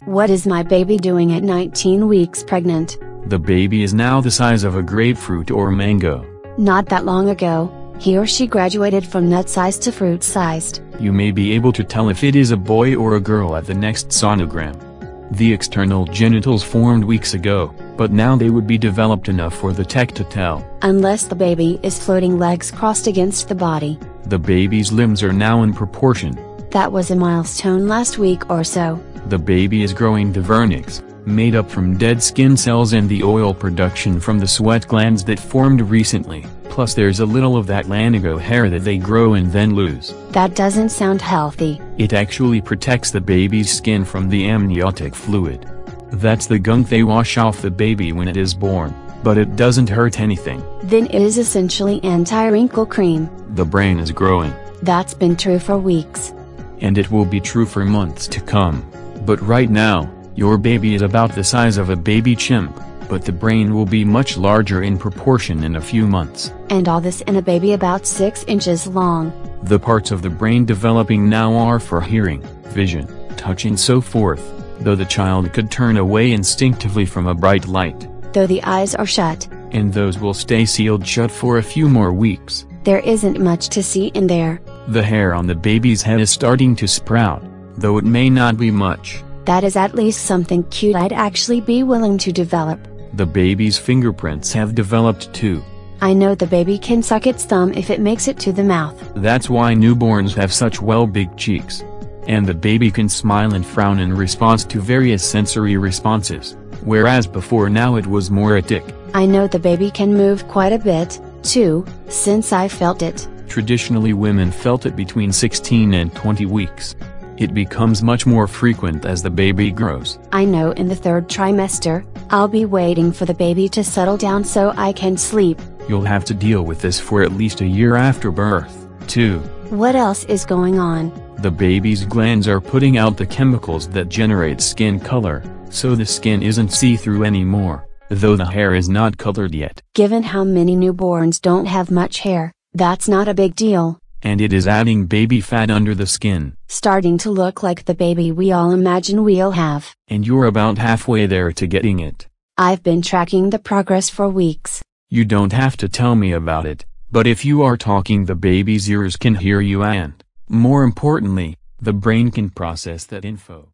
What is my baby doing at 19 weeks pregnant? The baby is now the size of a grapefruit or mango. Not that long ago, he or she graduated from nut-sized to fruit-sized. You may be able to tell if it is a boy or a girl at the next sonogram. The external genitals formed weeks ago, but now they would be developed enough for the tech to tell. Unless the baby is floating legs crossed against the body. The baby's limbs are now in proportion. That was a milestone last week or so. The baby is growing the vernix, made up from dead skin cells and the oil production from the sweat glands that formed recently, plus there's a little of that lanugo hair that they grow and then lose. That doesn't sound healthy. It actually protects the baby's skin from the amniotic fluid. That's the gunk they wash off the baby when it is born, but it doesn't hurt anything. Then it is essentially anti-wrinkle cream. The brain is growing. That's been true for weeks. And it will be true for months to come. But right now, your baby is about the size of a baby chimp, but the brain will be much larger in proportion in a few months. And all this in a baby about 6 inches long. The parts of the brain developing now are for hearing, vision, touch and so forth, though the child could turn away instinctively from a bright light. Though the eyes are shut. And those will stay sealed shut for a few more weeks. There isn't much to see in there. The hair on the baby's head is starting to sprout, though it may not be much. That is at least something cute I'd actually be willing to develop. The baby's fingerprints have developed too. I know the baby can suck its thumb if it makes it to the mouth. That's why newborns have such big cheeks. And the baby can smile and frown in response to various sensory responses, whereas before now it was more a tick. I know the baby can move quite a bit, too, since I felt it. Traditionally women felt it between 16 and 20 weeks. It becomes much more frequent as the baby grows. I know in the 3rd trimester, I'll be waiting for the baby to settle down so I can sleep. You'll have to deal with this for at least a year after birth, too. What else is going on? The baby's glands are putting out the chemicals that generate skin color, so the skin isn't see-through anymore, though the hair is not colored yet. Given how many newborns don't have much hair, that's not a big deal. And it is adding baby fat under the skin. Starting to look like the baby we all imagine we'll have. And you're about halfway there to getting it. I've been tracking the progress for weeks. You don't have to tell me about it, but if you are talking, the baby's ears can hear you and, more importantly, the brain can process that info.